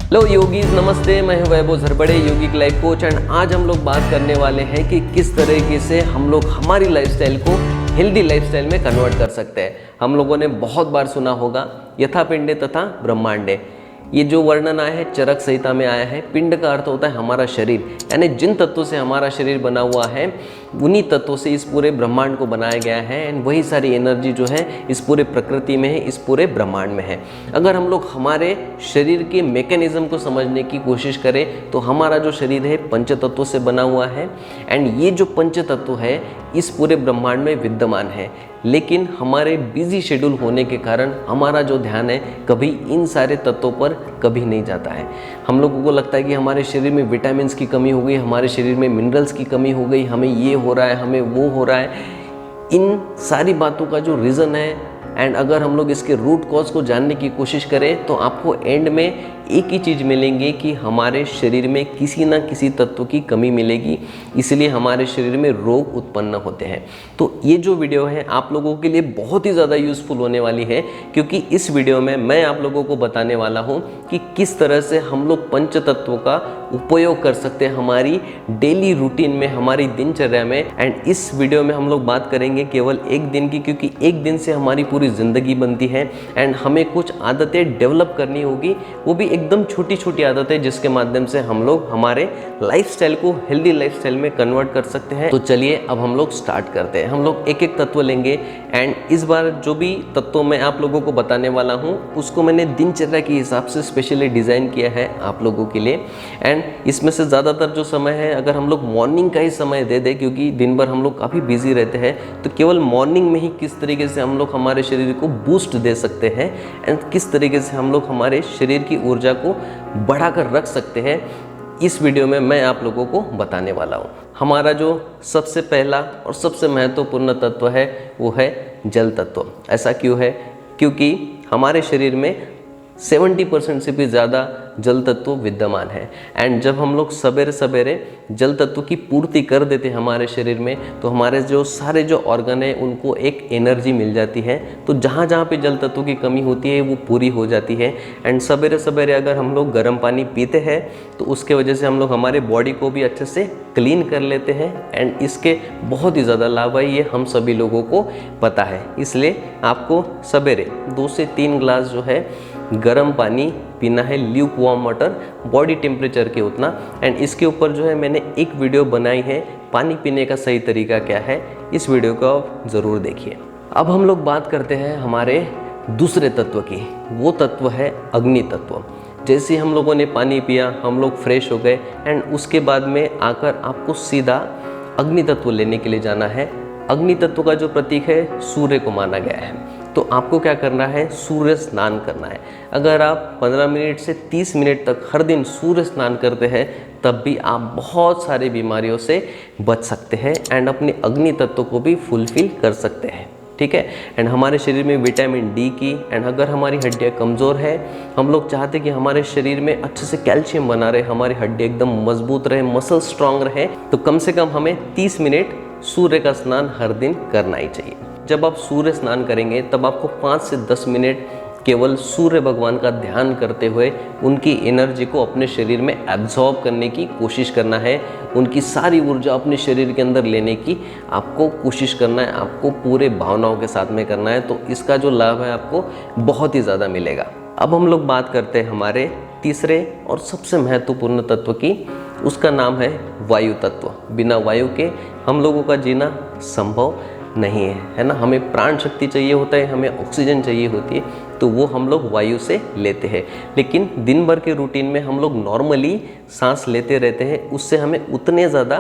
Hello yogis, नमस्ते। मैं हूं वैभव झरबड़े, योगिक लाइफ कोच। एंड आज हम लोग बात करने वाले हैं कि किस तरीके से हम लोग हमारी लाइफस्टाइल को हेल्दी लाइफस्टाइल में कन्वर्ट कर सकते हैं। हम लोगों ने बहुत बार सुना होगा यथा पिंडे तथा ब्रह्मांडे। ये जो वर्णन आया है चरक संहिता में आया है। पिंड का अर्थ होता है हमारा शरीर, यानी जिन तत्वों से हमारा शरीर बना हुआ है उन्हीं तत्वों से इस पूरे ब्रह्मांड को बनाया गया है। एंड वही सारी एनर्जी जो है इस पूरे प्रकृति में है, इस पूरे ब्रह्मांड में है। अगर हम लोग हमारे शरीर के मैकेनिज्म को समझने की कोशिश करें तो हमारा जो शरीर है पंच तत्वों से बना हुआ है। एंड ये जो पंच तत्व है इस पूरे ब्रह्मांड में विद्यमान है, लेकिन हमारे बिजी शेड्यूल होने के कारण हमारा जो ध्यान है कभी इन सारे तत्वों पर कभी नहीं जाता है। हम लोगों को लगता है कि हमारे शरीर में विटामिन्स की कमी हो गई, हमारे शरीर में मिनरल्स की कमी हो गई, हमें ये हो रहा है, हमें वो हो रहा है। इन सारी बातों का जो रीज़न है एंड अगर हम लोग इसके रूट कॉज को जानने की कोशिश करें तो आपको एंड में एक ही चीज़ मिलेंगे कि हमारे शरीर में किसी ना किसी तत्व की कमी मिलेगी, इसलिए हमारे शरीर में रोग उत्पन्न होते हैं। तो ये जो वीडियो है आप लोगों के लिए बहुत ही ज़्यादा यूज़फुल होने वाली है, क्योंकि इस वीडियो में मैं आप लोगों को बताने वाला हूँ कि किस तरह से हम लोग पंच तत्वों का उपयोग कर सकते हैं हमारी डेली रूटीन में, हमारी दिनचर्या में। एंड इस वीडियो में हम लोग बात करेंगे केवल एक दिन की, क्योंकि एक दिन से हमारी पूरी ज़िंदगी बनती है। एंड हमें कुछ आदतें डेवलप करनी होगी, वो भी एकदम छोटी छोटी आदतें, जिसके माध्यम से हम लोग हमारे लाइफस्टाइल को हेल्दी लाइफस्टाइल में कन्वर्ट कर सकते हैं। तो चलिए अब हम लोग स्टार्ट करते हैं। हम लोग एक एक तत्व लेंगे एंड इस बार जो भी तत्व मैं आप लोगों को बताने वाला हूँ उसको मैंने दिनचर्या के हिसाब से स्पेशली डिज़ाइन किया है आप लोगों के लिए। एंड इसमें से ज़्यादातर जो समय है अगर हम लोग मॉर्निंग का ही समय दे दें, क्योंकि दिन भर हम लोग काफ़ी बिजी रहते हैं, तो केवल मॉर्निंग में ही किस तरीके से हम लोग हमारे शरीर को बूस्ट दे सकते हैं एंड किस तरीके से हम लोग हमारे शरीर की ऊर्जा को बढ़ाकर रख सकते हैं, इस वीडियो में मैं आप लोगों को बताने वाला हूँ। हमारा जो सबसे पहला और सबसे महत्वपूर्ण तत्व है वो है जल तत्व। ऐसा क्यों है? क्योंकि हमारे शरीर में 70% से भी ज़्यादा जल तत्व विद्यमान है। एंड जब हम लोग सवेरे सवेरे जल तत्व की पूर्ति कर देते हैं हमारे शरीर में, तो हमारे जो सारे जो ऑर्गन है उनको एक एनर्जी मिल जाती है। तो जहाँ जहाँ पे जल तत्व की कमी होती है वो पूरी हो जाती है। एंड सवेरे सवेरे अगर हम लोग गर्म पानी पीते हैं तो उसके वजह से हम लोग हमारे बॉडी को भी अच्छे से क्लीन कर लेते हैं। एंड इसके बहुत ही ज़्यादा लाभ है, ये हम सभी लोगों को पता है। इसलिए आपको सवेरे 2 से 3 ग्लास जो है गर्म पानी पीना है, Luke warm water, body temperature के उतना। एंड इसके ऊपर जो है मैंने एक वीडियो बनाई है, पानी पीने का सही तरीका क्या है, इस वीडियो को आप ज़रूर देखिए। अब हम लोग बात करते हैं हमारे दूसरे तत्व की। वो तत्व है अग्नि तत्व। जैसे हम लोगों ने पानी पिया, हम लोग फ्रेश हो गए एंड उसके बाद में आकर आपको सीधा अग्नि तत्व लेने के लिए जाना है। अग्नि तत्व का जो प्रतीक है सूर्य को माना गया है। तो आपको क्या करना है? सूर्य स्नान करना है। अगर आप 15 मिनट से 30 मिनट तक हर दिन सूर्य स्नान करते हैं तब भी आप बहुत सारी बीमारियों से बच सकते हैं एंड अपने अग्नि तत्व को भी फुलफिल कर सकते हैं। ठीक है। एंड हमारे शरीर में विटामिन डी की, एंड अगर हमारी हड्डियाँ कमज़ोर है, हम लोग चाहते कि हमारे शरीर में अच्छे से कैल्शियम बना रहे, हमारी हड्डी एकदम मजबूत रहे, मसल स्ट्रांग रहे, तो कम से कम हमें 30 मिनट सूर्य का स्नान हर दिन करना ही चाहिए। जब आप सूर्य स्नान करेंगे तब आपको 5 से 10 मिनट केवल सूर्य भगवान का ध्यान करते हुए उनकी एनर्जी को अपने शरीर में एब्जॉर्ब करने की कोशिश करना है। उनकी सारी ऊर्जा अपने शरीर के अंदर लेने की आपको कोशिश करना है, आपको पूरे भावनाओं के साथ में करना है। तो इसका जो लाभ है आपको बहुत ही ज़्यादा मिलेगा। अब हम लोग बात करते हैं हमारे तीसरे और सबसे महत्वपूर्ण तत्व की। उसका नाम है वायु तत्व। बिना वायु के हम लोगों का जीना संभव नहीं है ना। हमें प्राण शक्ति चाहिए होता है, हमें ऑक्सीजन चाहिए होती है, तो वो हम लोग वायु से लेते हैं। लेकिन दिन भर के रूटीन में हम लोग नॉर्मली सांस लेते रहते हैं, उससे हमें उतने ज़्यादा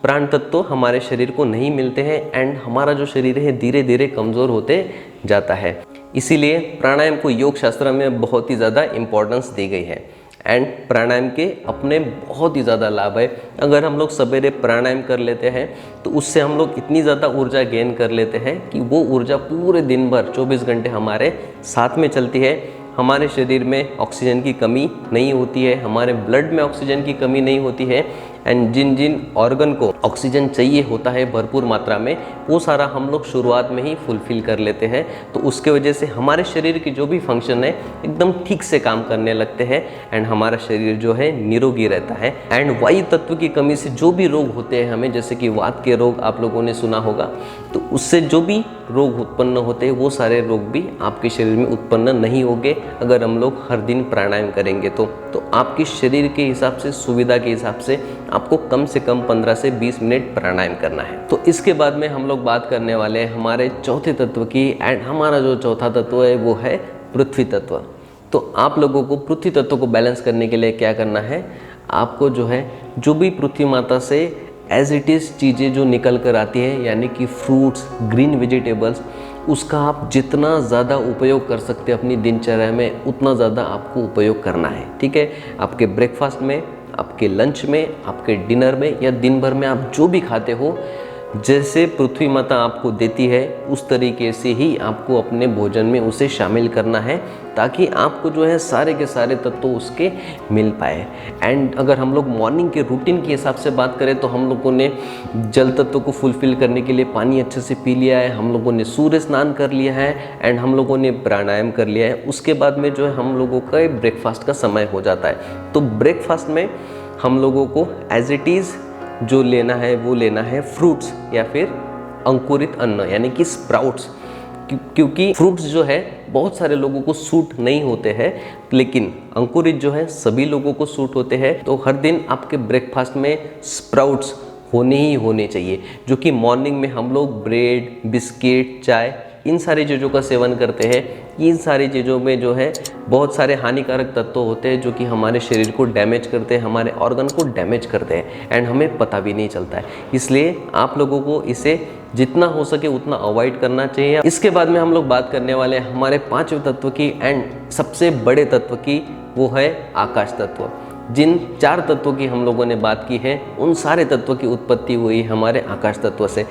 प्राण तत्व हमारे शरीर को नहीं मिलते हैं एंड हमारा जो शरीर है धीरे धीरे कमज़ोर होते जाता है। इसीलिए प्राणायाम को योग शास्त्र में बहुत ही ज़्यादा इम्पोर्टेंस दी गई है। एंड प्राणायाम के अपने बहुत ही ज़्यादा लाभ है। अगर हम लोग सवेरे प्राणायाम कर लेते हैं तो उससे हम लोग इतनी ज़्यादा ऊर्जा गेन कर लेते हैं कि वो ऊर्जा पूरे दिन भर 24 घंटे हमारे साथ में चलती है। हमारे शरीर में ऑक्सीजन की कमी नहीं होती है, हमारे ब्लड में ऑक्सीजन की कमी नहीं होती है एंड जिन जिन ऑर्गन को ऑक्सीजन चाहिए होता है भरपूर मात्रा में, वो सारा हम लोग शुरुआत में ही फुलफिल कर लेते हैं। तो उसके वजह से हमारे शरीर की जो भी फंक्शन है एकदम ठीक से काम करने लगते हैं एंड हमारा शरीर जो है निरोगी रहता है। एंड वायु तत्व की कमी से जो भी रोग होते हैं हमें, जैसे कि वात के रोग आप लोगों ने सुना होगा, तो उससे जो भी रोग उत्पन्न होते हैं वो सारे रोग भी आपके शरीर में उत्पन्न नहीं होंगे अगर हम लोग हर दिन प्राणायाम करेंगे तो आपके शरीर के हिसाब से, सुविधा के हिसाब से आपको कम से कम 15 से 20 मिनट प्राणायाम करना है। तो इसके बाद में हम लोग बात करने वाले हैं हमारे चौथे तत्व की। एंड हमारा जो चौथा तत्व है वो है पृथ्वी तत्व। तो आप लोगों को पृथ्वी तत्व को बैलेंस करने के लिए क्या करना है, आपको जो है जो भी पृथ्वी माता से एज इट इज़ चीज़ें जो निकल कर आती है, यानी कि फ्रूट्स, ग्रीन वेजिटेबल्स, उसका आप जितना ज़्यादा उपयोग कर सकते हैं अपनी दिनचर्या में उतना ज़्यादा आपको उपयोग करना है। ठीक है, आपके ब्रेकफास्ट में, आपके लंच में, आपके डिनर में या दिन भर में आप जो भी खाते हो, जैसे पृथ्वी माता आपको देती है उस तरीके से ही आपको अपने भोजन में उसे शामिल करना है ताकि आपको जो है सारे के सारे तत्व उसके मिल पाए। एंड अगर हम लोग मॉर्निंग के रूटीन के हिसाब से बात करें तो हम लोगों ने जल तत्व को फुलफिल करने के लिए पानी अच्छे से पी लिया है, हम लोगों ने सूर्य स्नान कर लिया है एंड हम लोगों ने प्राणायाम कर लिया है। उसके बाद में जो है हम लोगों का ब्रेकफास्ट का समय हो जाता है। तो ब्रेकफास्ट में हम लोगों को एज इट इज़ जो लेना है वो लेना है फ्रूट्स या फिर अंकुरित अन्न यानी कि स्प्राउट्स, क्योंकि फ्रूट्स जो है बहुत सारे लोगों को सूट नहीं होते हैं, लेकिन अंकुरित जो है सभी लोगों को सूट होते हैं। तो हर दिन आपके ब्रेकफास्ट में स्प्राउट्स होने ही होने चाहिए, जो कि मॉर्निंग में हम लोग ब्रेड, बिस्किट, चाय, इन सारी चीज़ों का सेवन करते हैं। इन सारी चीज़ों में जो है बहुत सारे हानिकारक तत्व होते हैं जो कि हमारे शरीर को डैमेज करते हैं, हमारे ऑर्गन को डैमेज करते हैं एंड हमें पता भी नहीं चलता है। इसलिए आप लोगों को इसे जितना हो सके उतना अवॉइड करना चाहिए। इसके बाद में हम लोग बात करने वाले हैं हमारे पांचवें तत्व की एंड सबसे बड़े तत्व की, वो है आकाश तत्व। जिन 4 तत्वों की हम लोगों ने बात की है उन सारे तत्वों की उत्पत्ति हुई हमारे आकाश तत्व से।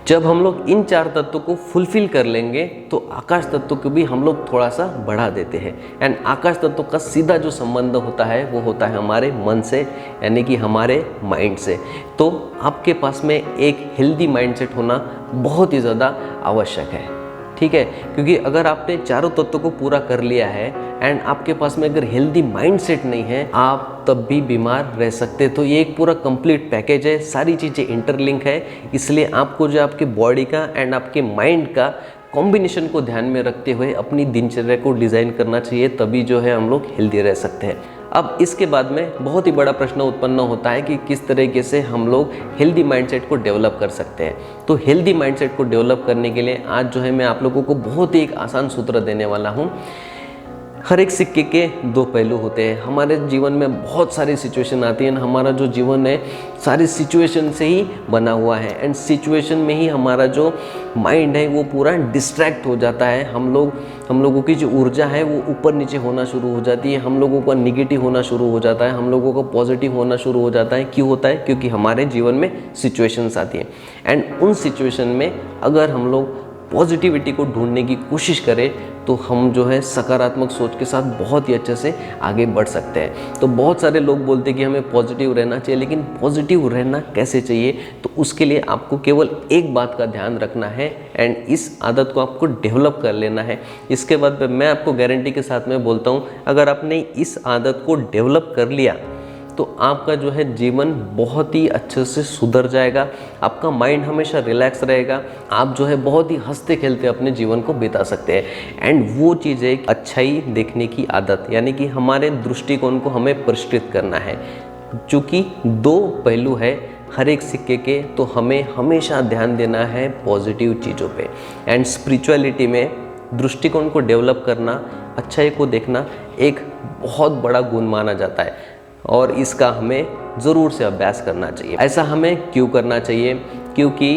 जब हम लोग इन 4 तत्वों को फुलफिल कर लेंगे तो आकाश तत्व को भी हम लोग थोड़ा सा बढ़ा देते हैं। एंड आकाश तत्व का सीधा जो संबंध होता है वो होता है हमारे मन से, यानी कि हमारे माइंड से। तो आपके पास में एक हेल्दी माइंडसेट होना बहुत ही ज़्यादा आवश्यक है। ठीक है, क्योंकि अगर आपने चारों तत्वों को पूरा कर लिया है एंड आपके पास में अगर हेल्दी माइंडसेट नहीं है, आप तब भी बीमार रह सकते हैं। तो ये एक पूरा कंप्लीट पैकेज है, सारी चीज़ें इंटरलिंक है। इसलिए आपको जो आपके बॉडी का एंड आपके माइंड का कॉम्बिनेशन को ध्यान में रखते हुए अपनी दिनचर्या को डिज़ाइन करना चाहिए, तभी जो है हम लोग हेल्दी रह सकते हैं। अब इसके बाद में बहुत ही बड़ा प्रश्न उत्पन्न होता है कि किस तरीके से हम लोग हेल्दी माइंडसेट को डेवलप कर सकते हैं। तो हेल्दी माइंडसेट को डेवलप करने के लिए आज जो है मैं आप लोगों को बहुत ही एक आसान सूत्र देने वाला हूँ। हर एक सिक्के के 2 पहलू होते हैं। हमारे जीवन में बहुत सारी सिचुएशन आती है, हमारा जो जीवन है सारी सिचुएशन से ही बना हुआ है एंड सिचुएशन में ही हमारा जो माइंड है वो पूरा डिस्ट्रैक्ट हो जाता है। हम लोगों की जो ऊर्जा है वो ऊपर नीचे होना शुरू हो जाती है, हम लोगों का निगेटिव होना शुरू हो जाता है, हम लोगों का पॉजिटिव होना शुरू हो जाता है। क्यों होता है? क्योंकि हमारे जीवन में सिचुएशंस आती हैं एंड उन सिचुएशन में अगर हम लोग पॉजिटिविटी को ढूंढने की कोशिश करें तो हम जो है सकारात्मक सोच के साथ बहुत ही अच्छे से आगे बढ़ सकते हैं। तो बहुत सारे लोग बोलते हैं कि हमें पॉजिटिव रहना चाहिए, लेकिन पॉजिटिव रहना कैसे चाहिए? तो उसके लिए आपको केवल एक बात का ध्यान रखना है एंड इस आदत को आपको डेवलप कर लेना है। इसके बाद मैं आपको गारंटी के साथ में बोलता हूँ, अगर आपने इस आदत को डेवलप कर लिया तो आपका जो है जीवन बहुत ही अच्छे से सुधर जाएगा, आपका माइंड हमेशा रिलैक्स रहेगा, आप जो है बहुत ही हंसते खेलते अपने जीवन को बिता सकते हैं। एंड वो चीज़ है अच्छाई देखने की आदत, यानी कि हमारे दृष्टिकोण को हमें परिष्कृत करना है। चूँकि 2 पहलू है हर एक सिक्के के, तो हमें हमेशा ध्यान देना है पॉजिटिव चीज़ों पे। एंड स्पिरिचुअलिटी में दृष्टिकोण को डेवलप करना, अच्छाई को देखना एक बहुत बड़ा गुण माना जाता है और इसका हमें ज़रूर से अभ्यास करना चाहिए। ऐसा हमें क्यों करना चाहिए? क्योंकि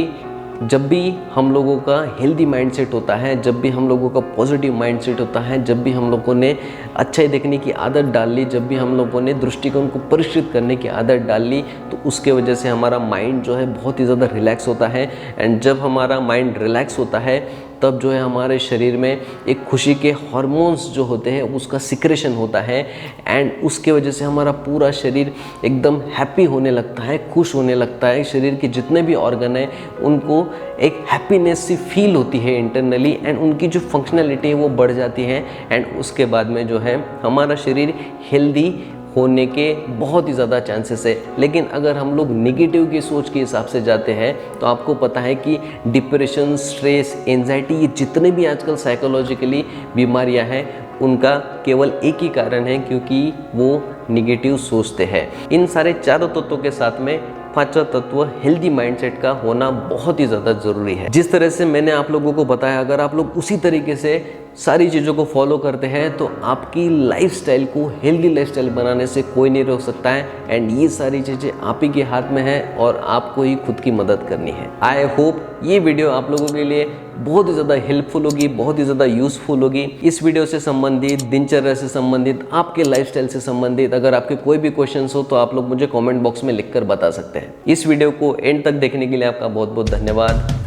जब भी हम लोगों का हेल्दी माइंडसेट होता है, जब भी हम लोगों का पॉजिटिव माइंडसेट होता है, जब भी हम लोगों ने अच्छाई देखने की आदत डाल ली, जब भी हम लोगों ने दृष्टिकोण को परिष्कृत करने की आदत डाल ली, तो उसके वजह से हमारा माइंड जो है बहुत ही ज़्यादा रिलैक्स होता है। एंड जब हमारा माइंड रिलैक्स होता है तब जो है हमारे शरीर में एक खुशी के हार्मोन्स जो होते हैं उसका सिक्रेशन होता है एंड उसके वजह से हमारा पूरा शरीर एकदम हैप्पी होने लगता है, खुश होने लगता है। शरीर के जितने भी ऑर्गन हैं उनको एक हैप्पीनेस सी फील होती है इंटरनली एंड उनकी जो फंक्शनैलिटी है वो बढ़ जाती है एंड उसके बाद में जो है हमारा शरीर हेल्दी होने के बहुत ही ज़्यादा चांसेस है। लेकिन अगर हम लोग नेगेटिव की सोच के हिसाब से जाते हैं तो आपको पता है कि डिप्रेशन, स्ट्रेस, एंजाइटी, ये जितने भी आजकल साइकोलॉजिकली बीमारियां हैं उनका केवल एक ही कारण है, क्योंकि वो निगेटिव सोचते हैं। इन सारे चारों तत्वों के साथ में पांचवा तत्व हेल्दी माइंडसेट का होना बहुत ही ज़्यादा ज़रूरी है। जिस तरह से मैंने आप लोगों को बताया, अगर आप लोग उसी तरीके से सारी चीज़ों को फॉलो करते हैं तो आपकी लाइफस्टाइल को हेल्दी लाइफस्टाइल बनाने से कोई नहीं रोक सकता है एंड ये सारी चीज़ें आप ही के हाथ में है और आपको ही खुद की मदद करनी है। आई होप ये वीडियो आप लोगों के लिए बहुत ही ज़्यादा हेल्पफुल होगी, बहुत ही ज़्यादा यूज़फुल होगी। इस वीडियो से संबंधित, दिनचर्या से संबंधित, आपके लाइफस्टाइल से संबंधित अगर आपके कोई भी क्वेश्चंस हो तो आप लोग मुझे कमेंट बॉक्स में लिखकर बता सकते हैं। इस वीडियो को एंड तक देखने के लिए आपका बहुत बहुत धन्यवाद।